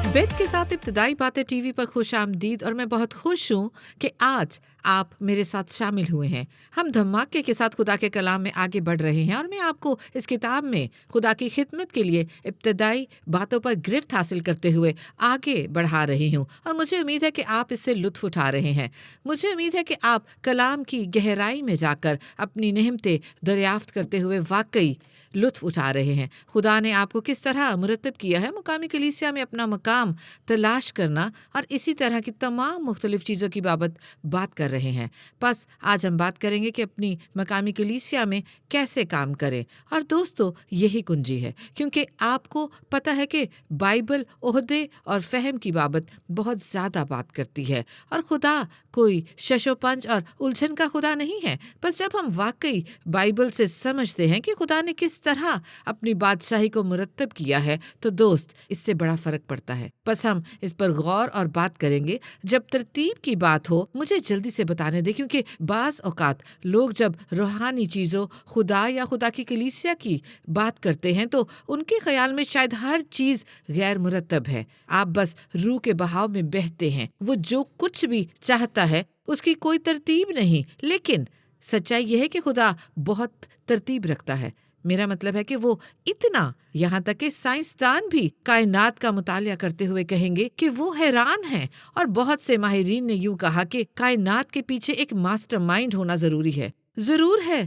बेद के साथ इब्तिदाई बातें टीवी पर खुश आमदीद और मैं बहुत खुश हूँ कि आज आप मेरे साथ शामिल हुए हैं। हम धमाके के साथ खुदा के कलाम में आगे बढ़ रहे हैं और मैं आपको इस किताब में खुदा की खिदमत के लिए इब्तिदाई बातों पर गिरफ्त हासिल करते हुए आगे बढ़ा रही हूँ और मुझे उम्मीद है कि आप इससे लुत्फ उठा रहे हैं। मुझे उम्मीद है कि आप कलाम की गहराई में जाकर अपनी नेमतें दरियाफ्त करते हुए वाकई लुत्फ उठा रहे हैं। खुदा ने आपको किस तरह मुरतब किया है मुकामी कलीसिया में अपना मकाम तलाश करना और इसी तरह की तमाम मुख्तलिफ चीज़ों की बात कर रहे हैं। बस आज हम बात करेंगे कि अपनी मकामी कलीसिया में कैसे काम करें। और दोस्तों यही कुंजी है, क्योंकि आपको पता है कि बाइबल ओहदे और फ़हम की बाबत बहुत ज़्यादा बात करती है और खुदा कोई शशोपंच और उलझन का खुदा नहीं है। बस जब हम वाकई बाइबल से समझते हैं कि खुदा ने किस तरह अपनी बादशाही को मुरतब किया है तो दोस्त इससे बड़ा फर्क पड़ता है। बस हम इस पर गौर और बात करेंगे। जब तरतीब की बात हो मुझे जल्दी से बताने दे, क्योंकि बाज़ औकात लोग जब रूहानी चीज़ों खुदा या खुदा की कलीसिया की बात करते हैं तो उनके ख्याल में शायद हर चीज़ गैर मुरतब है। आप बस रूह के बहाव में बहते हैं। वो जो कुछ भी चाहता है उसकी कोई तरतीब नहीं, लेकिन सच्चाई यह है कि खुदा बहुत तरतीब रखता है। मेरा मतलब है कि वो इतना, यहाँ तक कि साइंसदान भी कायनात का मुतालिया करते हुए कहेंगे कि वो हैरान हैं। और बहुत से माहिरीन ने यूं कहा कि कायनात के पीछे एक मास्टरमाइंड होना जरूरी है। जरूर है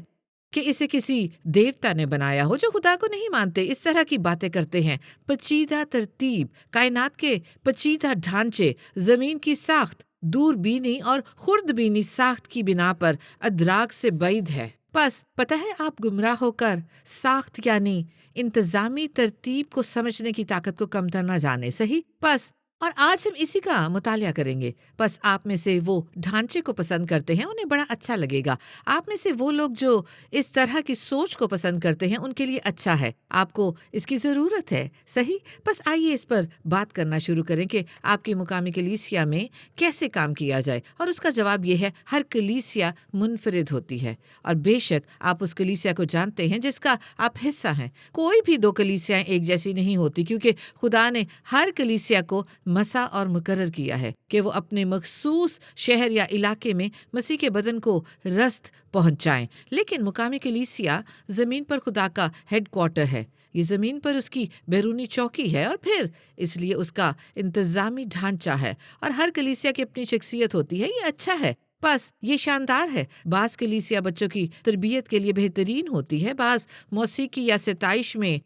कि इसे किसी देवता ने बनाया हो। जो खुदा को नहीं मानते इस तरह की बातें करते हैं। पेचीदा तरतीब, कायनात के पेचीदा ढांचे, जमीन की साख्त दूरबीनी और खुर्दबीनी साख्त की बिना पर अदराक से बैद है। बस पता है, आप गुमराह होकर साख्त यानी इंतजामी तरतीब को समझने की ताकत को कमतर न जाने। सही। बस और आज हम इसी का मुतालिया करेंगे। बस आप में से वो ढांचे को पसंद करते हैं उन्हें बड़ा अच्छा लगेगा। आप में से वो लोग जो इस तरह की सोच को पसंद करते हैं उनके लिए अच्छा है। आपको इसकी ज़रूरत है। सही। बस आइए इस पर बात करना शुरू करें कि आपकी मुकामी कलीसिया में कैसे काम किया जाए। और उसका जवाब ये है, हर कलीसिया मुनफरिद होती है और बेशक आप उस कलीसिया को जानते हैं जिसका आप हिस्सा हैं। कोई भी दो कलीसियाएं एक जैसी नहीं होती, क्योंकि खुदा ने हर कलीसिया को मसा और मुकर्रर किया है कि वो अपने मखसूस शहर या इलाके में मसीह के बदन को रस्त पहुंचाएं। लेकिन मुकामी कलीसिया ज़मीन पर खुदा का हेडक्वार्टर है। ये ज़मीन पर उसकी बैरूनी चौकी है और फिर इसलिए उसका इंतज़ामी ढांचा है। और हर कलीसिया की अपनी शख्सियत होती है। ये अच्छा है। बस ये शानदार है। बाज़ कलीसिया बच्चों की तरबियत के लिए बेहतरीन होती है, बाज़ मौसीकी या सताइश में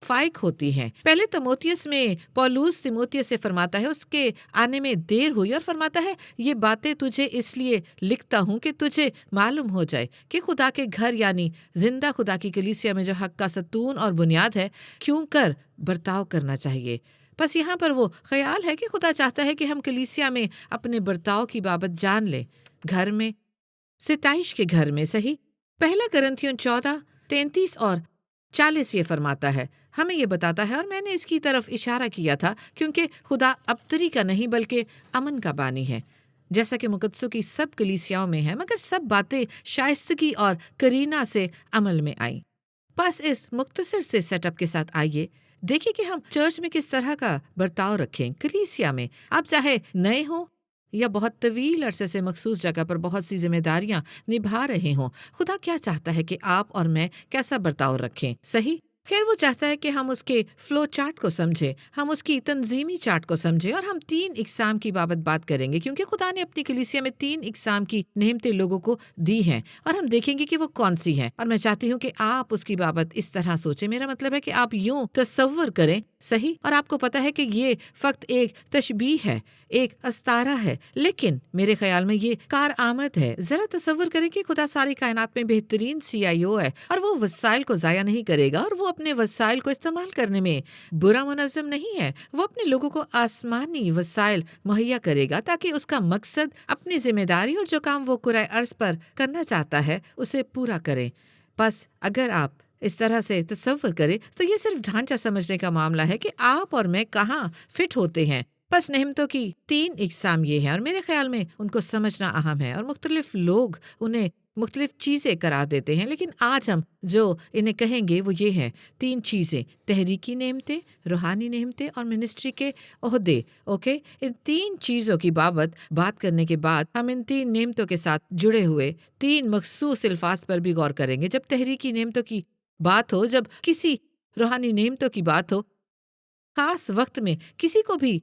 फाइक होती हैं। पहले तिमोथियस में पौलुस तिमोथियस से फरमाता है, उसके आने में देर हुई और फरमाता है, ये बातें तुझे इसलिए लिखता हूँ कि तुझे मालूम हो जाए कि खुदा के घर यानी जिंदा खुदा की कलीसिया में जो हक का सतून और बुनियाद है, क्यों कर बर्ताव करना चाहिए। बस यहाँ पर वो ख्याल है कि खुदा चाहता है कि हम कलीसिया में अपने बर्ताव की बाबत जान लें। घर में, सताइश के घर में। सही। पहला कुरिन्थियों 14:33 और 40 ये फरमाता है, हमें ये बताता है। और मैंने इसकी तरफ इशारा किया था क्योंकि खुदा अबतरी का नहीं बल्कि अमन का बानी है, जैसा कि मुकद्दसों की सब कलीसियाओं में है, मगर सब बातें शाइस्तगी और करीना से अमल में आई। बस इस मुख्तसर से सेटअप के साथ आइए देखिए कि हम चर्च में किस तरह का बर्ताव रखें। कलीसिया में आप चाहे नए हों या बहुत तवील अरसे से मखसूस जगह पर बहुत सी जिम्मेदारियां निभा रहे हों, खुदा क्या चाहता है कि आप और मैं कैसा बर्ताव रखें। सही। खैर, वो चाहता है कि हम उसके फ्लो चार्ट को समझें, हम उसकी तंजीमी चार्ट को समझें। और हम 3 इकसाम की बात करेंगे, क्योंकि खुदा ने अपनी कलीसिया में 3 इकसाम की नेमतें लोगों को दी हैं और हम देखेंगे कि वो कौन सी हैं। और मैं चाहती हूँ कि आप उसकी बाबत इस तरह सोचें। मेरा मतलब है कि आप यूं तसव्वुर करें। सही। और आपको पता है कि ये फक्त एक तशबीह है, एक अस्तारा है, लेकिन मेरे ख्याल में ये कार आमद है। जरा तसव्वुर करें कि खुदा सारी कायनात में बेहतरीन CIO है और वो वसाइल को ज़ाया नहीं करेगा और वो अपने वसाइल को इस्तेमाल करने में बुरा मुनज़्ज़म नहीं है। वो अपने लोगों को आसमानी वसाइल मुहैया करेगा ताकि उसका मकसद, अपनी जिम्मेदारी और जो काम वो कुराए अर्ज पर करना चाहता है उसे पूरा करें। बस अगर आप इस तरह से तसव्वुर करें तो ये सिर्फ ढांचा समझने का मामला है कि आप और मैं कहाँ फिट होते हैं। बस नेमतों की 3 इकसाम ये हैं और मेरे ख्याल में उनको समझना अहम है और मुख्तलिफ लोग उन्हें مختلف چیزیں قرار دیتے ہیں، لیکن آج ہم جو انہیں کہیں گے وہ یہ ہیں 3 چیزیں: تحریکی نعمتیں، روحانی نعمتیں اور منسٹری کے عہدے۔ اوکے، ان 3 چیزوں کی بات کرنے کے بعد ہم ان 3 نعمتوں کے ساتھ جڑے ہوئے 3 مخصوص الفاظ پر بھی غور کریں گے۔ جب تحریکی نعمتوں کی بات ہو، جب کسی روحانی نعمتوں کی بات ہو، خاص وقت میں کسی کو بھی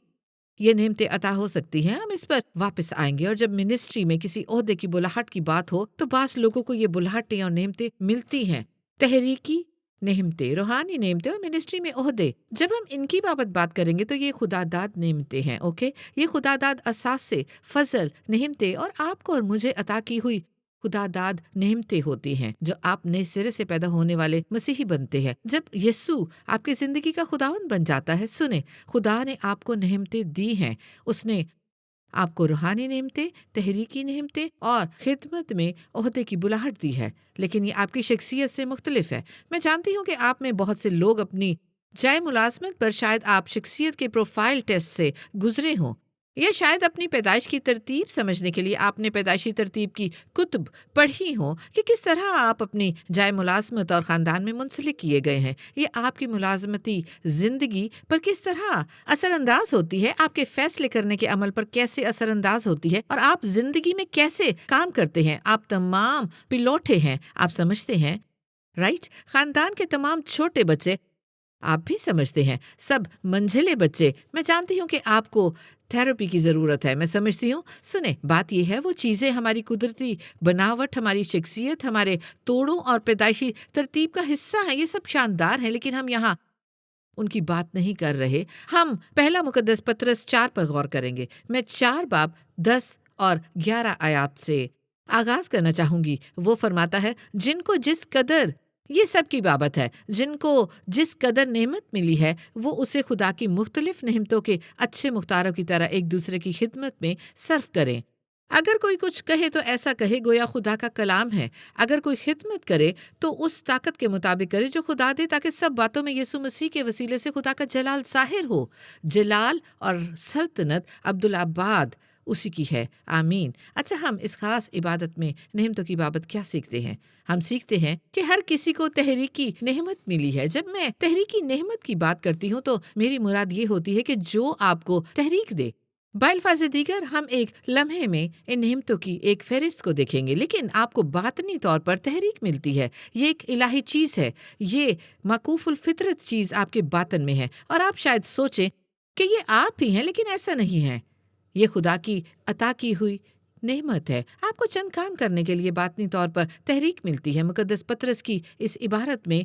یہ نعمتیں عطا ہو سکتی ہیں، ہم اس پر واپس آئیں گے۔ اور جب منسٹری میں کسی عہدے کی بلاہٹ کی بات ہو تو بعض لوگوں کو یہ بلاہٹیں اور نعمتیں ملتی ہیں۔ تحریکی نعمتیں، روحانی نعمتیں اور منسٹری میں عہدے، جب ہم ان کی بات کریں گے تو یہ خدا داد نعمتیں ہیں۔ اوکے، یہ خدا داد اساس سے فضل نعمتیں اور آپ کو اور مجھے عطا کی ہوئی خدا داد نعمتیں ہوتی ہیں جو آپ نئے سرے سے پیدا ہونے والے مسیحی بنتے ہیں۔ جب یسوع آپ کی زندگی کا خداوند بن جاتا ہے، سنیں، خدا نے آپ کو نعمتیں دی ہیں۔ اس نے آپ کو روحانی نعمتیں، تحریکی نعمتیں اور خدمت میں عہدے کی بلاہٹ دی ہے، لیکن یہ آپ کی شخصیت سے مختلف ہے۔ میں جانتی ہوں کہ آپ میں بہت سے لوگ اپنی جائے ملازمت پر شاید آپ شخصیت کے پروفائل ٹیسٹ سے گزرے ہوں، یا شاید اپنی پیدائش کی ترتیب سمجھنے کے لیے آپ نے پیدائشی ترتیب کی کتب پڑھی ہوں کہ کس طرح آپ اپنی جائے ملازمت اور خاندان میں منسلک کیے گئے ہیں۔ یہ آپ کی ملازمتی زندگی پر کس طرح اثر انداز ہوتی ہے، آپ کے فیصلے کرنے کے عمل پر کیسے اثر انداز ہوتی ہے، اور آپ زندگی میں کیسے کام کرتے ہیں۔ آپ تمام پلوٹے ہیں، آپ سمجھتے ہیں، رائٹ؟ خاندان کے تمام چھوٹے بچے آپ بھی سمجھتے ہیں، سب منجھلے بچے۔ میں جانتی ہوں کہ آپ کو تھراپی کی ضرورت ہے، میں سمجھتی ہوں۔ سنیں، بات یہ ہے، وہ چیزیں ہماری قدرتی بناوٹ، ہماری شخصیت، ہمارے توڑوں اور پیدائشی ترتیب کا حصہ ہیں۔ یہ سب شاندار ہیں، لیکن ہم یہاں ان کی بات نہیں کر رہے۔ ہم پہلا مقدس پطرس 4 پر غور کریں گے۔ میں 4 باب 10 اور 11 آیات سے آغاز کرنا چاہوں گی۔ وہ فرماتا ہے، جن کو جس قدر، یہ سب کی بابت ہے، جن کو جس قدر نعمت ملی ہے وہ اسے خدا کی مختلف نعمتوں کے اچھے مختاروں کی طرح ایک دوسرے کی خدمت میں صرف کریں۔ اگر کوئی کچھ کہے تو ایسا کہے گویا خدا کا کلام ہے۔ اگر کوئی خدمت کرے تو اس طاقت کے مطابق کرے جو خدا دے، تاکہ سب باتوں میں یسوع مسیح کے وسیلے سے خدا کا جلال ظاہر ہو۔ جلال اور سلطنت عبدالآباد اسی کی ہے، آمین۔ اچھا، ہم اس خاص عبادت میں نعمتوں کی بابت کیا سیکھتے ہیں؟ ہم سیکھتے ہیں کہ ہر کسی کو تحریکی نعمت ملی ہے۔ جب میں تحریکی نعمت کی بات کرتی ہوں تو میری مراد یہ ہوتی ہے کہ جو آپ کو تحریک دے۔ بالفاظ دیگر، ہم ایک لمحے میں ان نعمتوں کی ایک فہرست کو دیکھیں گے، لیکن آپ کو باطنی طور پر تحریک ملتی ہے۔ یہ ایک الہی چیز ہے، یہ معکوف الفطرت چیز آپ کے باطن میں ہے، اور آپ شاید سوچیں کہ یہ آپ ہی ہیں، لیکن ایسا نہیں ہے۔ یہ خدا کی عطا کی ہوئی نعمت ہے۔ آپ کو چند کام کرنے کے لیے باطنی طور پر تحریک ملتی ہے۔ مقدس پطرس کی اس عبارت میں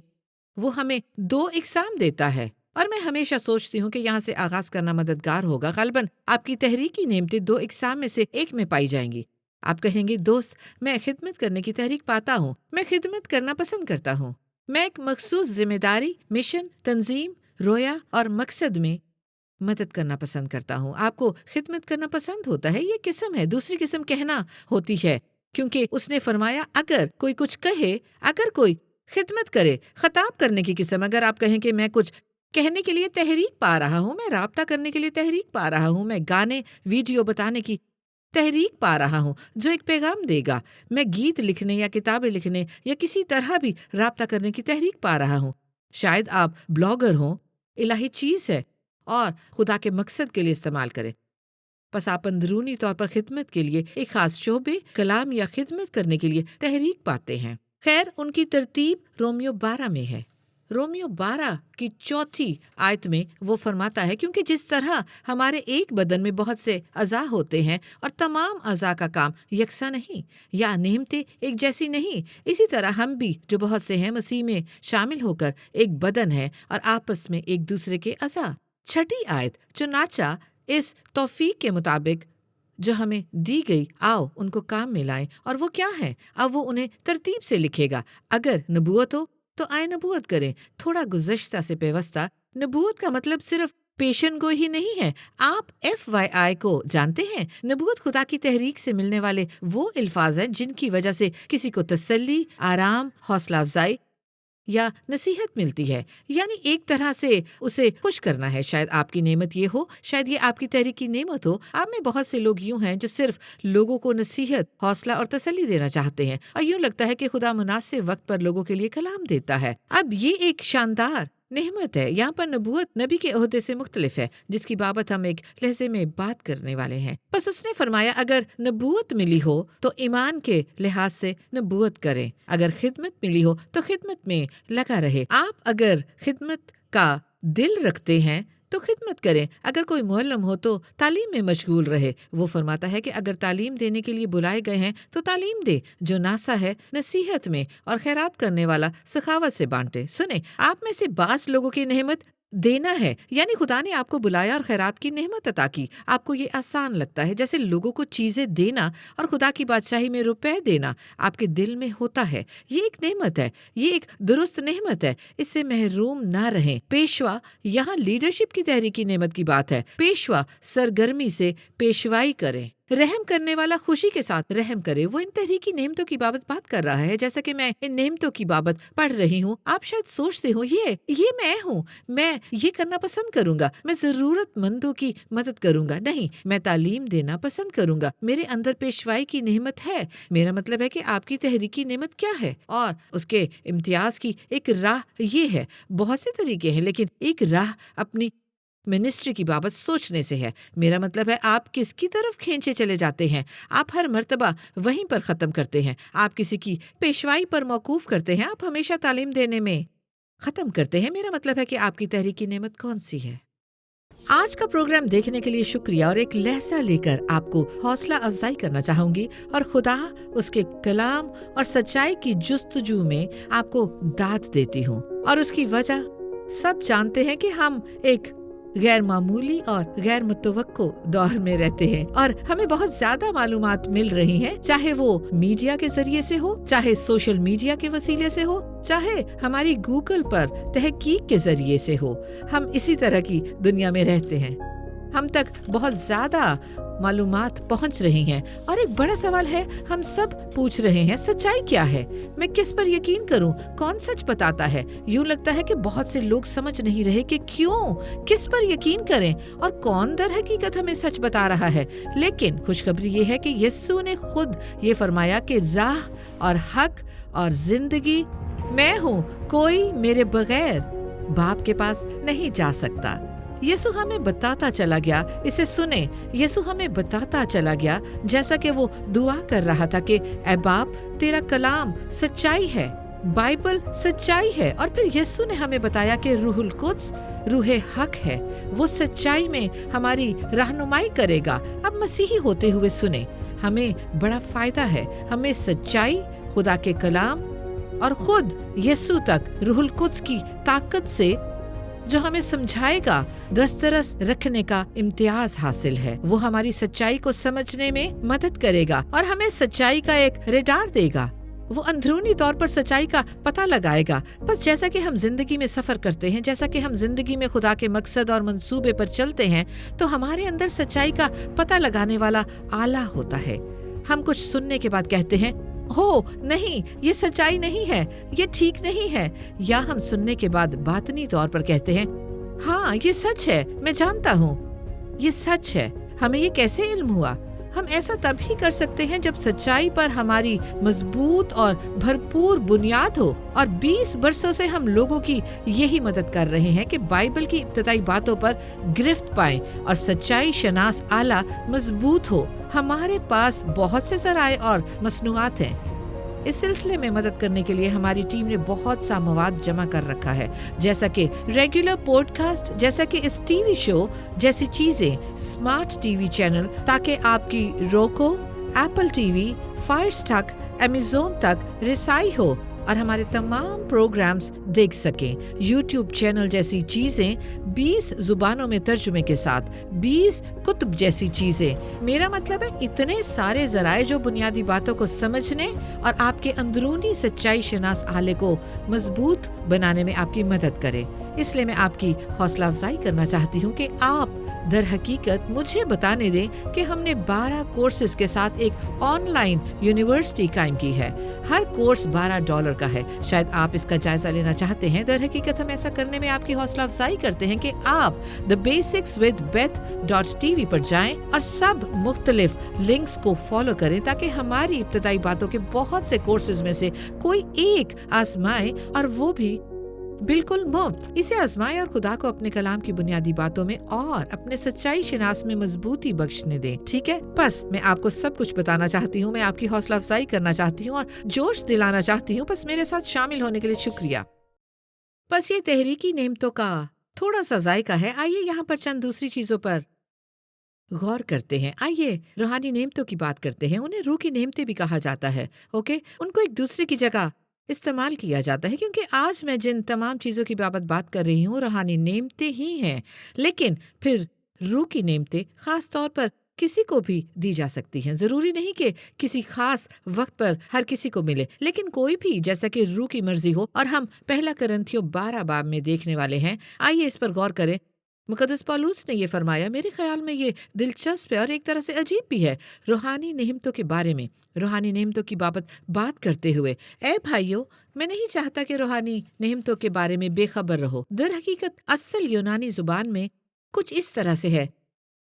وہ ہمیں 2 اقسام دیتا ہے، اور میں ہمیشہ سوچتی ہوں کہ یہاں سے آغاز کرنا مددگار ہوگا۔ غالباً آپ کی تحریکی نعمتیں 2 اقسام میں سے ایک میں پائی جائیں گی۔ آپ کہیں گے، دوست، میں خدمت کرنے کی تحریک پاتا ہوں، میں خدمت کرنا پسند کرتا ہوں، میں ایک مخصوص ذمہ داری، مشن، تنظیم، رویا اور مقصد میں مدد کرنا پسند کرتا ہوں۔ آپ کو خدمت کرنا پسند ہوتا ہے، یہ قسم ہے۔ دوسری قسم کہنا ہوتی ہے، کیونکہ اس نے فرمایا اگر کوئی کچھ کہے، اگر کوئی خدمت کرے، خطاب کرنے کی قسم۔ اگر آپ کہیں کہ میں کچھ کہنے کے لیے تحریک پا رہا ہوں، میں رابطہ کرنے کے لیے تحریک پا رہا ہوں، میں گانے، ویڈیو بتانے کی تحریک پا رہا ہوں جو ایک پیغام دے گا، میں گیت لکھنے یا کتابیں لکھنے یا کسی طرح بھی رابطہ کرنے کی تحریک پا رہا ہوں، شاید آپ بلاگر ہوں، الہی چیز ہے اور خدا کے مقصد کے لیے استعمال کریں۔ پس آپ اندرونی طور پر خدمت کے لیے ایک خاص شعبے، کلام یا خدمت کرنے کے لیے تحریک پاتے ہیں۔ خیر، ان کی ترتیب رومیو 12 میں ہے۔ رومیو 12 کی 4 آیت میں وہ فرماتا ہے، کیونکہ جس طرح ہمارے ایک بدن میں بہت سے اعضاء ہوتے ہیں اور تمام اعضاء کا کام یکساں نہیں یا نعمتیں ایک جیسی نہیں، اسی طرح ہم بھی جو بہت سے ہیں مسیح میں شامل ہو کر ایک بدن ہے اور آپس میں ایک دوسرے کے اعضاء۔ 6 آیت، چنانچہ اس توفیق کے مطابق جو ہمیں دی گئی، آؤ ان کو کام میں لائیں۔ اور وہ کیا ہے؟ اب وہ انہیں ترتیب سے لکھے گا۔ اگر نبوت ہو تو آئے نبوت کریں۔ تھوڑا گزشتہ سے پیوستہ، نبوت کا مطلب صرف پیشن گوئی ہی نہیں ہے۔ آپ FYI کو جانتے ہیں، نبوت خدا کی تحریک سے ملنے والے وہ الفاظ ہیں جن کی وجہ سے کسی کو تسلی، آرام، حوصلہ افزائی یا نصیحت ملتی ہے، یعنی ایک طرح سے اسے خوش کرنا ہے۔ شاید آپ کی نعمت یہ ہو، شاید یہ آپ کی تحریکی نعمت ہو۔ آپ میں بہت سے لوگ یوں ہیں جو صرف لوگوں کو نصیحت، حوصلہ اور تسلی دینا چاہتے ہیں، اور یوں لگتا ہے کہ خدا مناسب وقت پر لوگوں کے لیے کلام دیتا ہے۔ اب یہ ایک شاندار نعمت ہے۔ یہاں پر نبوت نبی کے عہدے سے مختلف ہے، جس کی بابت ہم ایک لہجے میں بات کرنے والے ہیں۔ بس اس نے فرمایا اگر نبوت ملی ہو تو ایمان کے لحاظ سے نبوت کریں، اگر خدمت ملی ہو تو خدمت میں لگا رہے۔ آپ اگر خدمت کا دل رکھتے ہیں تو خدمت کریں، اگر کوئی معلم ہو تو تعلیم میں مشغول رہے۔ وہ فرماتا ہے کہ اگر تعلیم دینے کے لیے بلائے گئے ہیں تو تعلیم دے، جو ناسا ہے نصیحت میں، اور خیرات کرنے والا سخاوت سے بانٹے۔ سنیں، آپ میں سے بعض لوگوں کی نعمت دینا ہے، یعنی خدا نے آپ کو بلایا اور خیرات کی نعمت عطا کی۔ آپ کو یہ آسان لگتا ہے، جیسے لوگوں کو چیزیں دینا اور خدا کی بادشاہی میں روپے دینا آپ کے دل میں ہوتا ہے۔ یہ ایک نعمت ہے، یہ ایک درست نعمت ہے، اس سے محروم نہ رہیں۔ پیشوا، یہاں لیڈرشپ کی تحریکی نعمت کی بات ہے۔ پیشوا سرگرمی سے پیشوائی کریں، رحم کرنے والا خوشی کے ساتھ رحم کرے۔ وہ ان تحریکی نعمتوں کی بات کر رہا ہے، جیسا کہ میں ان نعمتوں کی بابت پڑھ رہی ہوں۔ آپ شاید سوچتے ہو یہ میں ہوں، میں یہ کرنا پسند کروں گا، میں ضرورت مندوں کی مدد کروں گا۔ نہیں، میں تعلیم دینا پسند کروں گا، میرے اندر پیشوائی کی نعمت ہے۔ میرا مطلب ہے کہ آپ کی تحریکی نعمت کیا ہے، اور اس کے امتیاز کی ایک راہ یہ ہے۔ بہت سے طریقے ہیں، لیکن ایک راہ اپنی منسٹری کی بابت سوچنے سے ہے۔ میرا مطلب ہے آپ کس کی طرف کھینچے چلے جاتے ہیں، آپ ہر مرتبہ وہیں پر ختم کرتے ہیں۔ آپ کسی کی پیشوائی پر موقوف کرتے ہیں، آپ ہمیشہ تعلیم دینے میں ختم کرتے ہیں۔ میرا مطلب ہے کہ آپ کی تحریکی نعمت کون سی ہے؟ آج کا پروگرام دیکھنے کے لیے شکریہ، اور ایک لہجہ لے کر آپ کو حوصلہ افزائی کرنا چاہوں گی، اور خدا اس کے کلام اور سچائی کی جستجو میں آپ کو داد دیتی ہوں۔ اور اس کی وجہ سب جانتے ہیں کہ ہم ایک غیر معمولی اور غیر متوقع دور میں رہتے ہیں، اور ہمیں بہت زیادہ معلومات مل رہی ہیں، چاہے وہ میڈیا کے ذریعے سے ہو، چاہے سوشل میڈیا کے وسیلے سے ہو، چاہے ہماری گوگل پر تحقیق کے ذریعے سے ہو۔ ہم اسی طرح کی دنیا میں رہتے ہیں، ہم تک بہت زیادہ معلومات پہنچ رہی ہیں، اور ایک بڑا سوال ہے، ہم سب پوچھ رہے ہیں سچائی کیا ہے؟ میں کس پر یقین کروں؟ کون سچ بتاتا ہے؟ یوں لگتا ہے کہ بہت سے لوگ سمجھ نہیں رہے کہ کیوں، کس پر یقین کریں، اور کون در حقیقت ہمیں سچ بتا رہا ہے۔ لیکن خوشخبری یہ ہے کہ یسوع نے خود یہ فرمایا کہ راہ اور حق اور زندگی میں ہوں، کوئی میرے بغیر باپ کے پاس نہیں جا سکتا۔ یسوع ہمیں بتاتا چلا گیا، اسے سنیں، یسوع ہمیں بتاتا چلا گیا، جیسا کہ وہ دعا کر رہا تھا کہ اے باپ، تیرا کلام سچائی ہے، بائبل سچائی ہے۔ اور پھر یسوع نے ہمیں بتایا کہ روح القدس روح حق ہے، وہ سچائی میں ہماری رہنمائی کرے گا۔ اب مسیحی ہوتے ہوئے سنیں، ہمیں بڑا فائدہ ہے، ہمیں سچائی، خدا کے کلام اور خود یسوع تک روح القدس کی طاقت سے جو ہمیں سمجھائے گا دسترس رکھنے کا امتیاز حاصل ہے۔ وہ ہماری سچائی کو سمجھنے میں مدد کرے گا اور ہمیں سچائی کا ایک ریڈار دے گا۔ وہ اندرونی طور پر سچائی کا پتہ لگائے گا۔ بس جیسا کہ ہم زندگی میں سفر کرتے ہیں، جیسا کہ ہم زندگی میں خدا کے مقصد اور منصوبے پر چلتے ہیں، تو ہمارے اندر سچائی کا پتہ لگانے والا آلہ ہوتا ہے۔ ہم کچھ سننے کے بعد کہتے ہیں، ہو نہیں، یہ سچائی نہیں ہے، یہ ٹھیک نہیں ہے، یا ہم سننے کے بعد باطنی طور پر کہتے ہیں، ہاں یہ سچ ہے، میں جانتا ہوں یہ سچ ہے۔ ہمیں یہ کیسے علم ہوا؟ ہم ایسا تب ہی کر سکتے ہیں جب سچائی پر ہماری مضبوط اور بھرپور بنیاد ہو، اور 20 برسوں سے ہم لوگوں کی یہی مدد کر رہے ہیں کہ بائبل کی ابتدائی باتوں پر گرفت پائیں اور سچائی شناس آلہ مضبوط ہو۔ ہمارے پاس بہت سے ذرائع اور مصنوعات ہیں۔ اس سلسلے میں مدد کرنے کے لیے ہماری ٹیم نے بہت سا مواد جمع کر رکھا ہے، جیسا کہ ریگولر پوڈ کاسٹ، جیسا کہ اس ٹی وی شو جیسی چیزیں، اسمارٹ ٹی وی چینل، تاکہ آپ کی Roku, Apple TV, fire stick, Amazon تک رسائی ہو اور ہمارے تمام پروگرامز دیکھ سکیں۔ یوٹیوب چینل جیسی چیزیں 20 जुबानों में तर्जुमे के साथ 20 कुतुब जैसी चीजें। मेरा मतलब है इतने सारे जराए जो बुनियादी बातों को समझने और आपके अंदरूनी सच्चाई शनास आले को मजबूत बनाने में आपकी मदद करे। इसलिए मैं आपकी हौसला अफजाई करना चाहती हूँ कि आप दर हकीकत मुझे बताने दें कि हमने 12 कोर्सेज के साथ एक ऑनलाइन यूनिवर्सिटी कायम की है। हर कोर्स $12 का है। शायद आप इसका जायजा लेना चाहते हैं। दर हकीकत हम ऐसा करने में आपकी हौसला अफजाई करते हैं कि आप thebasicswithbeth.tv पर जाएं और सब मुख्तलिफ लिंक्स को फॉलो करें ताकि हमारी इब्तदाई बातों के बहुत से कोर्सेज में से कोई एक आजमाएं, और वो भी बिल्कुल मुफ्त। इसे आजमाएं और खुदा को अपने कलाम की बुनियादी बातों में और अपने सच्चाई शिनास में मजबूती बख्शने दें। ठीक है, बस मैं आपको सब कुछ बताना चाहती हूँ, मैं आपकी हौसला अफजाई करना चाहती हूँ और जोश दिलाना चाहती हूँ। बस मेरे साथ शामिल होने के लिए शुक्रिया। बस ये तहरीकी नेमतों का थोड़ा सा जायका है। आइए यहाँ पर चंद दूसरी चीजों पर गौर करते हैं। आइए रूहानी नेमतों की बात करते हैं। उन्हें रूह की नेमतें भी कहा जाता है। ओके, उनको एक दूसरे की जगह इस्तेमाल किया जाता है, क्योंकि आज मैं जिन तमाम चीज़ों की बात कर रही हूँ रूहानी नेमतें ही हैं। लेकिन फिर रूह की नेमतें ख़ास तौर पर किसी को भी दी जा सकती हैं। ज़रूरी नहीं कि किसी खास वक्त पर हर किसी को मिले, लेकिन कोई भी, जैसा कि रूह की मर्जी हो। और हम पहला करंथियों 12 बाब में देखने वाले हैं। आइए इस पर गौर करें। मुकद्दस पौलुस ने ये फरमाया, मेरे ख्याल में ये दिलचस्प है और एक तरह से अजीब भी है। रूहानी नेमतों के बारे में, रूहानी नेमतों की बात करते हुए, ए भाइयों, मैं नहीं चाहता कि रूहानी नेमतों के बारे में बेखबर रहो। दर हकीकत असल यूनानी जुबान में कुछ इस तरह से है,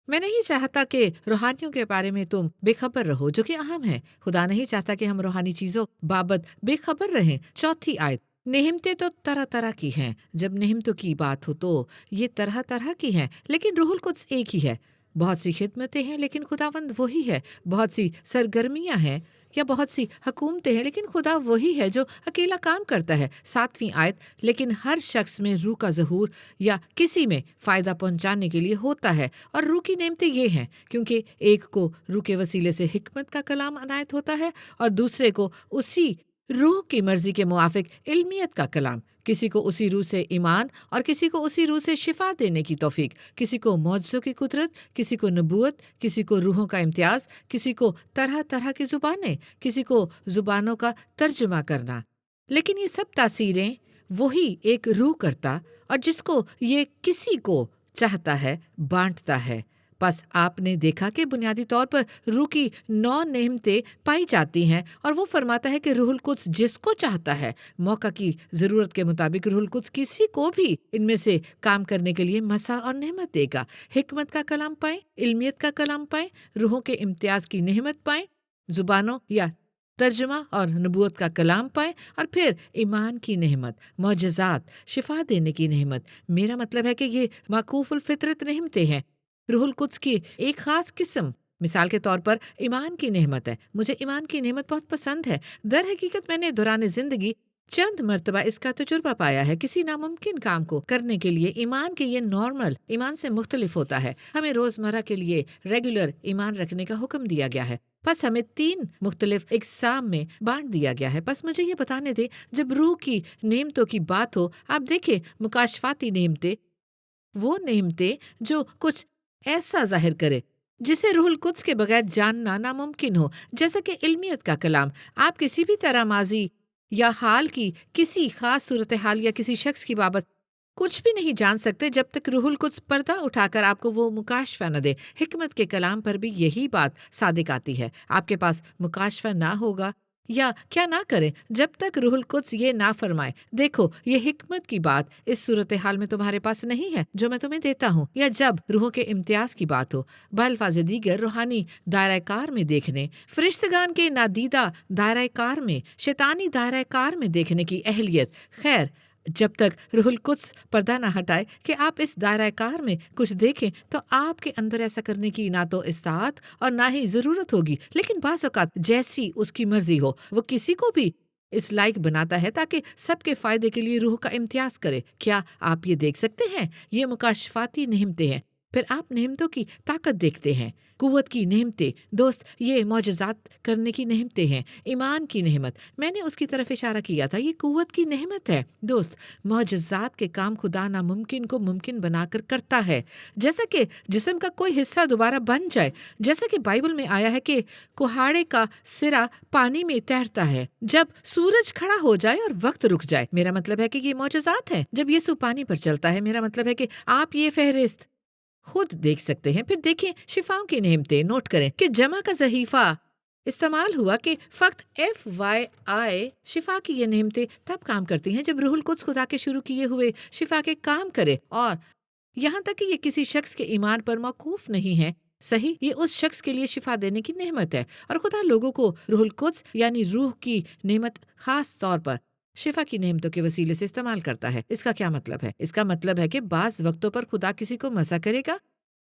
मैं नहीं चाहता कि रूहानियों के बारे में तुम बेखबर रहो, जो कि अहम है। खुदा नहीं चाहता कि हम रूहानी चीजों बाबत बेखबर रहें। चौथी आयत, नेमतें तो तरह तरह की हैं। जब नेमतों की बात हो तो ये तरह तरह की हैं, लेकिन रूहुल कुद्स एक ही है। बहुत सी खिदमतें हैं, लेकिन खुदावंद वही है। बहुत सी सरगर्मियां हैं या बहुत सी हुकूमतें हैं, लेकिन खुदा वही है जो अकेला काम करता है। 7वीं आयत, लेकिन हर शख्स में रूह का ज़हूर या किसी में फ़ायदा पहुंचाने के लिए होता है। और रूह की नेमतें ये हैं, क्योंकि एक को रूह के वसीले से हिकमत का कलाम अनायत होता है और दूसरे को उसी रूह की मर्जी के मुआफिक इल्मियत का कलाम, किसी को उसी रूह से ईमान और किसी को उसी रूह से शिफा देने की तौफीक, किसी को मौजज़ों की कुदरत, किसी को नबूवत, किसी को रूहों का इम्तियाज़, किसी को तरह तरह की ज़ुबानें, किसी को ज़ुबानों का तर्जुमा करना। लेकिन ये सब तासीरें वही एक रूह करता और जिसको ये किसी को चाहता है बांटता है। बस आपने देखा कि बुनियादी तौर पर रूह की 9 नेमतें पाई जाती हैं और वो फरमाता है कि रूहुल कुद्स जिसको चाहता है मौका की ज़रूरत के मुताबिक रूहुल कुद्स किसी को भी इनमें से काम करने के लिए मसा और नेमत देगा। हिकमत का कलाम पाएं, इल्मियत का कलाम पाएं, रूहों के इम्तियाज़ की नेमत पाएं, ज़ुबानों या तर्जुमा और नबूवत का कलाम पाएं, और फिर ईमान की नेमत, मौजज़ात, शिफा देने की नेमत। मेरा मतलब है कि ये माकूफुल फितरत नेमतें हैं, रूहुल कुद्स की एक खास किस्म। मिसाल के तौर पर ईमान की नेमत है। मुझे ईमान की नेमत बहुत पसंद है। दर हकीकत मैंने दौरान ज़िंदगी चंद मर्तबा इसका तजुर्बा पाया है। किसी नामुमकिन काम को करने के लिए ईमान के ये नॉर्मल ईमान से मुख्तलिफ होता है। हमें रोज़मर्रा के लिए रेगुलर ईमान रखने का हुक्म दिया गया है, बस हमें 3 मुख्तलिफ इकसाम में बांट दिया गया है। बस मुझे ये बताने दे, जब रूह की नेमतों की बात हो, आप देखें मुकाशफाती नेमतें, वो नेमतें जो कुछ ऐसा जाहिर करे जिसे रूहुल कुद्स के बगैर जानना नामुमकिन हो, जैसा कि इल्मियत का कलाम। आप किसी भी तरह माजी या हाल की किसी खास सूरत हाल या किसी शख्स की बाबत कुछ भी नहीं जान सकते जब तक रूहुल कुद्स पर्दा उठाकर आपको वो मुकाशफा न दे। हिकमत के कलाम पर भी यही बात सादिक आती है। आपके पास मुकाशफा ना होगा या क्या ना करें जब तक रूहुल कुद्स ये ना फरमाए, देखो ये हिकमत की बात इस सूरत हाल में तुम्हारे पास नहीं है जो मैं तुम्हें देता हूँ। या जब रूहों के इम्तियाज़ की बात हो, बल्फाज़ दीगर रूहानी दायरा कार में देखने, फरिश्तगान के नादीदा दायरा कार में, शैतानी दायरा कार में देखने की अहलियत, खैर जब तक रूहुल कुद्स पर्दा ना हटाए कि आप इस दायरा कार में कुछ देखें, तो आपके अंदर ऐसा करने की ना तो इस्तात और ना ही ज़रूरत होगी। लेकिन बाज़ औक़ात जैसी उसकी मर्जी हो, वो किसी को भी इस लायक बनाता है ताकि सबके फ़ायदे के लिए रूह का इम्तियाज़ करे। क्या आप ये देख सकते हैं? ये मुकाशफाती नेमतें हैं। फिर आप नेमतों की ताकत देखते हैं, कुव्वत की नेमतें। दोस्त, ये मौजज़ात करने की नेमतें हैं, ईमान की नेमत। मैंने उसकी तरफ इशारा किया था, ये कुव्वत की नेमत है। दोस्त, मौजज़ात के काम खुदा नामुमकिन को मुमकिन बनाकर करता है। जैसा कि जिस्म का कोई हिस्सा दोबारा बन जाए, जैसा कि बाइबल में आया है कि कुहाड़े का सिरा पानी में तैरता है जब सूरज खड़ा हो जाए और वक्त रुक जाए। मेरा मतलब है कि ये मौजज़ात है। जब यीशु पानी पर चलता है, मेरा मतलब है कि आप ये फहरिस्त खुद देख सकते हैं। फिर देखें शिफाओं की नेमतें, नोट करें कि जमा का ज़हीफ़ा इस्तेमाल हुआ कि फ़क्त FYI शिफा की ये नेमतें तब काम करती हैं जब रूहुल कुद्स खुदा के शुरू किए हुए शिफा के काम करे, और यहाँ तक कि ये किसी शख्स के ईमान पर मौकूफ नहीं है। सही, ये उस शख्स के लिए शिफा देने की नेमत है, और खुदा लोगों को रूहुल कुद्स यानी रूह की नेमत खास तौर पर शिफा की नेमतों के वसीले से इस्तेमाल करता है। इसका क्या मतलब है? इसका मतलब है कि बाज़ वक्तों पर खुदा किसी को मसा करेगा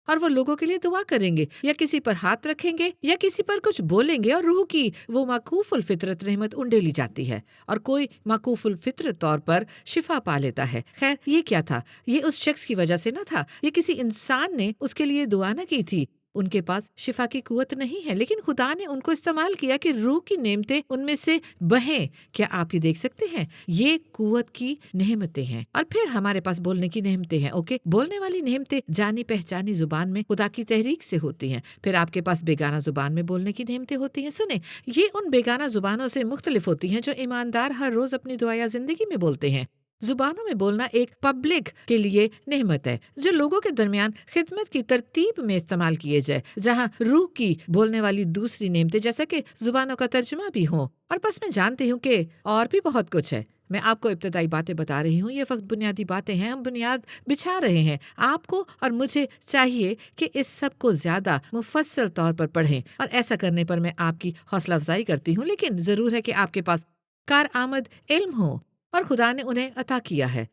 और वो लोगों के लिए दुआ करेंगे, या किसी पर हाथ रखेंगे, या किसी पर कुछ बोलेंगे, और रूह की वो माकूफुल फितरत रहमत उंडेली जाती है और कोई माकूफुल फितरत तौर पर शिफा पा लेता है। खैर, ये क्या था? ये उस शख्स की वजह से न था, ये किसी इंसान ने उसके लिए दुआ न की थी। उनके पास शिफा की कुव्वत नहीं है, लेकिन खुदा ने उनको इस्तेमाल किया कि रूह की नेमतें उनमें से बहें। क्या आप ये देख सकते हैं? ये कुव्वत की नेमतें हैं। और फिर हमारे पास बोलने की नेमतें हैं। ओके, बोलने वाली नेमतें जानी पहचानी जुबान में खुदा की तहरीक से होती हैं। फिर आपके पास बेगाना जुबान में बोलने की नेमतें होती हैं। सुने, ये उन बेगाना जुबानों से मुख्तलिफ होती हैं जो ईमानदार हर रोज अपनी दुआया जिंदगी में बोलते हैं। जुबानों में बोलना एक पब्लिक के लिए नेमत है जो लोगों के दरमियान खिदमत की तरतीब में इस्तेमाल किए जाए, जहां रूह की बोलने वाली दूसरी नेमतें जैसा कि जुबानों का तर्जुमा भी हो। और बस मैं जानती हूँ कि और भी बहुत कुछ है। मैं आपको इब्तदाई बातें बता रही हूँ, ये वक्त बुनियादी बातें हैं, हम बुनियाद बिछा रहे हैं। आपको और मुझे चाहिए कि इस सब को ज्यादा मुफस्सल तौर पर पढ़ें, और ऐसा करने पर मैं आपकी हौसला अफजाई करती हूँ। लेकिन जरूर है कि आपके पास कार आमद इल्म हो, और खुदा ने उन्हें अता किया है।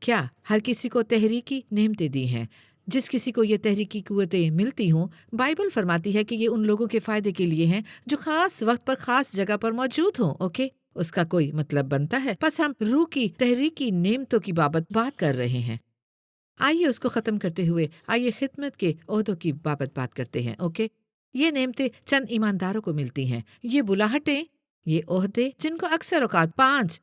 क्या हर किसी को तहरीकी नेमतें दी हैं? जिस किसी को ये तहरीकी कुव्वतें मिलती हों, बाइबल फरमाती है कि ये उन लोगों के फायदे के लिए हैं जो खास वक्त पर खास जगह पर मौजूद हों। ओके, उसका कोई मतलब बनता है। बस हम रूह की तहरीकी नेमतों की बाबत बात कर रहे हैं। आइए उसको खत्म करते हुए आइए खिदमत के ओहदों की बाबत बात करते हैं। ओके, ये नेमतें चंद ईमानदारों को मिलती हैं। ये बुलाहटें, ये ओहदे जिनको अक्सर औकात 5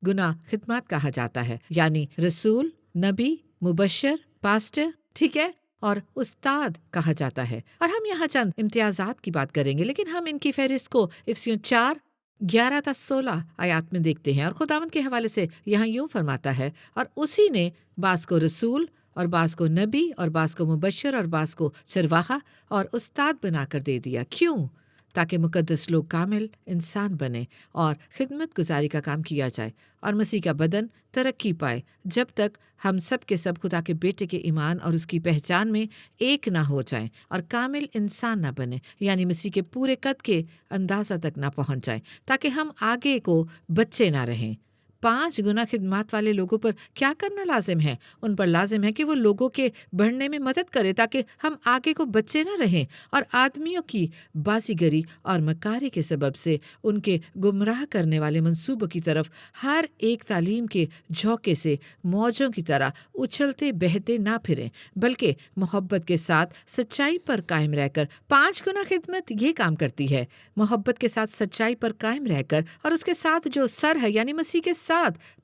गुना खिदमत कहा जाता है, यानी रसूल, नबी, मुबशर, पास्टर, ठीक है, और उस्ताद कहा जाता है। और हम यहाँ चंद इम्तियाजात की बात करेंगे, लेकिन हम इनकी फहरिस्त को इफिसियों 4:11-16 आयात में देखते हैं। और खुदावंद के हवाले से यहाँ यूं फरमाता है, और उसी ने बास को रसूल और बास को नबी और बास को मुबशर और बास को चरवाहा और उस्ताद बनाकर दे दिया। क्यों? ताकि मुकद्दस लोग कामिल इंसान बने और खिदमत गुजारी का काम किया जाए और मसीह का बदन तरक्की पाए, जब तक हम सब के सब खुदा के बेटे के ईमान और उसकी पहचान में एक ना हो जाएं और कामिल इंसान ना बने, यानी मसीह के पूरे कद के अंदाज़ा तक ना पहुंच जाएं, ताकि हम आगे को बच्चे ना रहें। 5 गुना खिदमत वाले लोगों पर क्या करना लाजिम है? उन पर लाजिम है कि वो लोगों के बढ़ने में मदद करे, ताकि हम आगे को बच्चे ना रहें और आदमियों की बाजीगरी और मकारी के सबब से उनके गुमराह करने वाले मंसूबों की तरफ हर एक तालीम के झोंके से मौजों की तरह उछलते बहते ना फिरें, बल्कि मोहब्बत के साथ सच्चाई पर कायम रहकर 5 गुना खिदमत ये काम करती है। मोहब्बत के साथ सच्चाई पर कायम रहकर और उसके साथ जो सर है यानी मसीह के साथ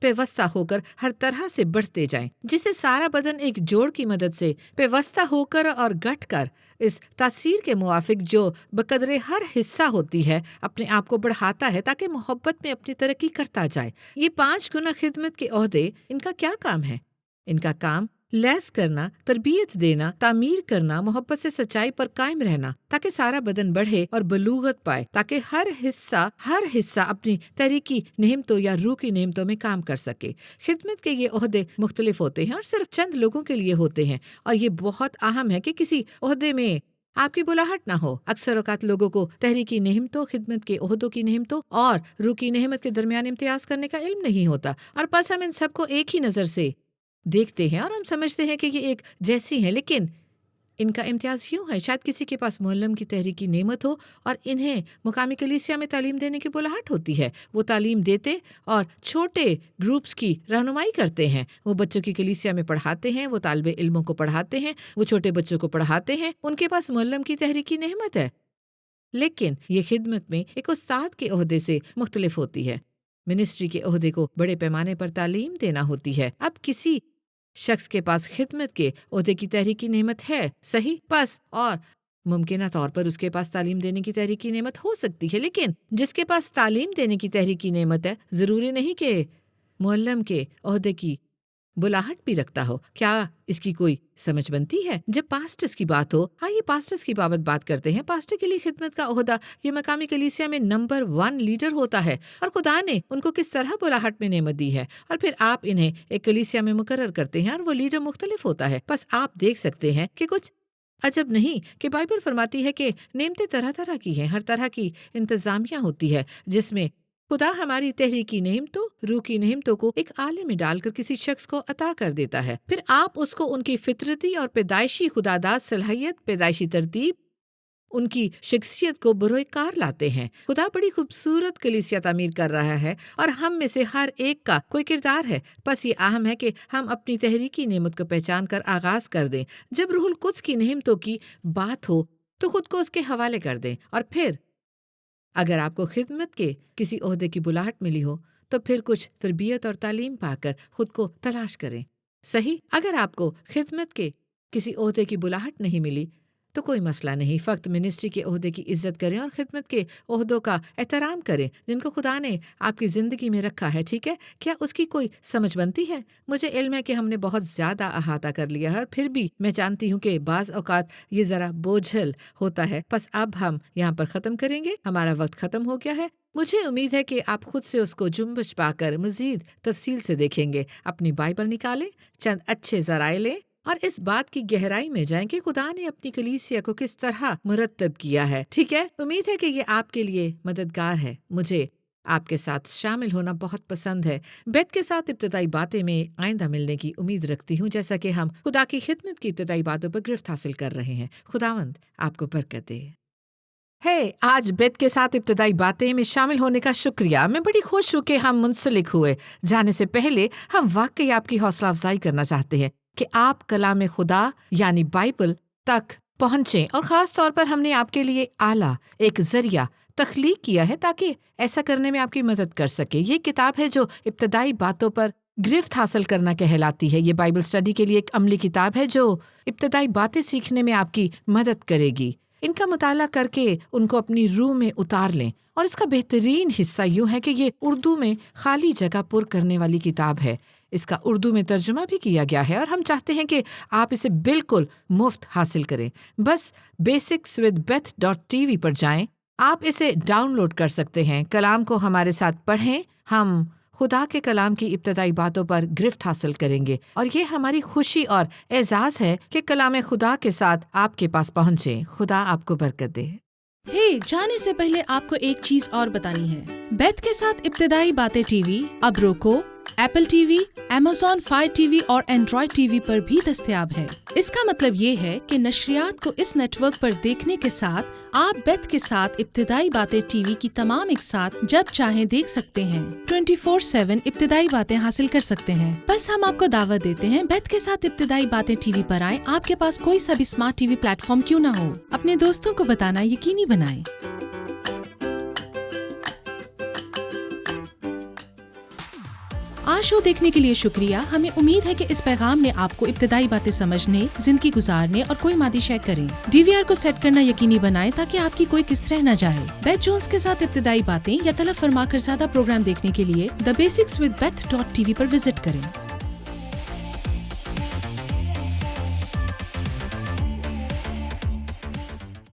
पेवस्ता होकर हर तरह से बढ़ते जाएं, जिसे सारा बदन एक जोड़ की मदद से पेवस्ता होकर और गठ कर इस तासीर के मुआफिक जो बकदरे हर हिस्सा होती है अपने आप को बढ़ाता है, ताकि मोहब्बत में अपनी तरक्की करता जाए। ये 5 गुना खिदमत के ओहदे, इनका क्या काम है? इनका काम लैस करना, तरबियत देना, तामीर करना, मोहब्बत से सच्चाई पर कायम रहना, ताकि सारा बदन बढ़े और बलूगत पाए, ताकि हर हिस्सा अपनी तहरीकी नेमतों या रूह की नेमतों में काम कर सके। खिदमत के ये ओहदे मुख्तलिफ होते हैं और सिर्फ चंद लोगों के लिए होते हैं, और ये बहुत अहम है कि किसी ओहदे में आपकी बुलाहट ना हो। अक्सर औकात लोगों को तहरीकी नेमतों, खिदमत के ओहदों की नेमतों और रूह की नेमत के दरमियान इम्तियाज करने का इल्म नहीं होता, और बस हम इन सबको एक ही नज़र से देखते हैं और हम समझते हैं कि ये एक जैसी हैं, लेकिन ان کا امتیاز یوں ہے، شاید کسی کے پاس معلم کی تحریکی نعمت ہو اور انہیں مقامی کلیسیا میں تعلیم دینے کی بلاہٹ ہوتی ہے۔ وہ تعلیم دیتے اور چھوٹے گروپس کی رہنمائی کرتے ہیں، وہ بچوں کی کلیسیا میں پڑھاتے ہیں، وہ طالب علموں کو پڑھاتے ہیں، وہ چھوٹے بچوں کو پڑھاتے ہیں، ان کے پاس معلم کی تحریکی نعمت ہے۔ لیکن یہ خدمت میں ایک استاد کے عہدے سے مختلف ہوتی ہے۔ منسٹری کے عہدے کو بڑے پیمانے پر تعلیم دینا ہوتی ہے۔ اب کسی شخص کے پاس خدمت کے عہدے کی تحریکی نعمت ہے، صحیح، بس، اور ممکنہ طور پر اس کے پاس تعلیم دینے کی تحریکی نعمت ہو سکتی ہے، لیکن جس کے پاس تعلیم دینے کی تحریکی نعمت ہے ضروری نہیں کہ معلم کے عہدے کی بلاہٹ بھی رکھتا ہو۔ کیا اس کی کوئی سمجھ بنتی ہے؟ جب پاسٹرز کی بات ہو، آئیے پاسٹرز کی بات کرتے ہیں۔ پاسٹر کے لیے خدمت کا عہدہ یہ مقامی کلیسیا میں نمبر 1 لیڈر ہوتا ہے، اور خدا نے ان کو کس طرح بلاہٹ میں نعمت دی ہے، اور پھر آپ انہیں ایک کلیسیا میں مقرر کرتے ہیں اور وہ لیڈر مختلف ہوتا ہے۔ بس آپ دیکھ سکتے ہیں کہ کچھ عجب نہیں کہ بائبل فرماتی ہے کہ نعمتیں طرح طرح کی ہیں، ہر طرح کی انتظامیہ ہوتی ہے جس میں خدا ہماری تحریکی نعمتوں، روح کی نعمتوں کو ایک آلے میں ڈال کر کسی شخص کو عطا کر دیتا ہے۔ پھر آپ اس کو ان کی فطرتی اور پیدائشی خداداد صلاحیت، پیدائشی ترتیب، ان کی شخصیت کو بروئے کار لاتے ہیں۔ خدا بڑی خوبصورت کلیسیا تعمیر کر رہا ہے اور ہم میں سے ہر ایک کا کوئی کردار ہے۔ بس یہ اہم ہے کہ ہم اپنی تحریکی نعمت کو پہچان کر آغاز کر دیں۔ جب روح القدس کی نعمتوں کی بات ہو تو خود کو اس کے حوالے کر دیں، اور پھر اگر آپ کو خدمت کے کسی عہدے کی بلاہٹ ملی ہو تو پھر کچھ تربیت اور تعلیم پا کر خود کو تلاش کریں، صحیح۔ اگر آپ کو خدمت کے کسی عہدے کی بلاہٹ نہیں ملی تو کوئی مسئلہ نہیں، فقط منسٹری کے عہدے کی عزت کریں اور خدمت کے عہدوں کا احترام کریں جن کو خدا نے آپ کی زندگی میں رکھا ہے، ٹھیک ہے؟ کیا اس کی کوئی سمجھ بنتی ہے؟ مجھے علم ہے کہ ہم نے بہت زیادہ احاطہ کر لیا ہے، اور پھر بھی میں جانتی ہوں کہ بعض اوقات یہ ذرا بوجھل ہوتا ہے۔ بس اب ہم یہاں پر ختم کریں گے، ہمارا وقت ختم ہو گیا ہے۔ مجھے امید ہے کہ آپ خود سے اس کو جنبش پا کر مزید تفصیل سے دیکھیں گے۔ اپنی بائبل نکالیں، چند اچھے ذرائع لیں اور اس بات کی گہرائی میں جائیں کہ خدا نے اپنی کلیسیا کو کس طرح مرتب کیا ہے، ٹھیک ہے؟ امید ہے کہ یہ آپ کے لیے مددگار ہے۔ مجھے آپ کے ساتھ شامل ہونا بہت پسند ہے۔ بیت کے ساتھ ابتدائی باتیں میں آئندہ ملنے کی امید رکھتی ہوں، جیسا کہ ہم خدا کی خدمت کی ابتدائی باتوں پر گرفت حاصل کر رہے ہیں۔ خداوند آپ کو برکت دے۔ آج بیت کے ساتھ ابتدائی باتیں میں شامل ہونے کا شکریہ۔ میں بڑی خوش ہوں کہ ہم منسلک ہوئے۔ جانے سے پہلے ہم واقعی آپ کی حوصلہ افزائی کرنا چاہتے ہیں کہ آپ کلام خدا یعنی بائبل تک پہنچیں، اور خاص طور پر ہم نے آپ کے لیے اعلیٰ ایک ذریعہ تخلیق کیا ہے تاکہ ایسا کرنے میں آپ کی مدد کر سکے۔ یہ کتاب ہے جو ابتدائی باتوں پر گرفت حاصل کرنا کہلاتی ہے۔ یہ بائبل اسٹڈی کے لیے ایک عملی کتاب ہے جو ابتدائی باتیں سیکھنے میں آپ کی مدد کرے گی۔ ان کا مطالعہ کر کے ان کو اپنی روح میں اتار لیں، اور اس کا بہترین حصہ یوں ہے کہ یہ اردو میں خالی جگہ پر کرنے والی کتاب ہے۔ اس کا اردو میں ترجمہ بھی کیا گیا ہے، اور ہم چاہتے ہیں کہ آپ اسے بالکل مفت حاصل کریں۔ بس basicswithbeth.tv پر جائیں، آپ اسے ڈاؤن لوڈ کر سکتے ہیں۔ کلام کو ہمارے ساتھ پڑھیں، ہم خدا کے کلام کی ابتدائی باتوں پر گرفت حاصل کریں گے، اور یہ ہماری خوشی اور اعزاز ہے کہ کلام خدا کے ساتھ آپ کے پاس پہنچے۔ خدا آپ کو برکت دے۔ جانے سے پہلے آپ کو ایک چیز اور بتانی ہے۔ بیت کے ساتھ ابتدائی باتیں ٹی وی اب روکو، Apple T V, Amazon Fire TV اور Android TV پر بھی دستیاب ہے۔ اس کا مطلب یہ ہے کہ نشریات کو اس نیٹ ورک پر دیکھنے کے ساتھ آپ بیت کے ساتھ ابتدائی باتیں ٹی وی کی تمام ایک ساتھ جب چاہیں دیکھ سکتے ہیں۔ 24/7 ابتدائی باتیں حاصل کر سکتے ہیں۔ بس ہم آپ کو دعوت دیتے ہیں، بیت کے ساتھ ابتدائی باتیں ٹی وی پر آئیں۔ آپ کے پاس کوئی سا بھی smart T V plate form کیوں نہ ہو، اپنے دوستوں کو بتانا یقینی بنائیں۔ آج شو دیکھنے کے لیے شکریہ۔ ہمیں امید ہے کہ اس پیغام نے آپ کو ابتدائی باتیں سمجھنے، زندگی گزارنے اور کوئی مادی شے کریں۔ DVR کو سیٹ کرنا یقینی بنائیں تاکہ آپ کی کوئی کس رہ نہ جائے۔ بیتھ جونز کے ساتھ ابتدائی باتیں یا طلب فرما کر زیادہ پروگرام دیکھنے کے لیے thebasicswithbeth.tv پر وزٹ کریں۔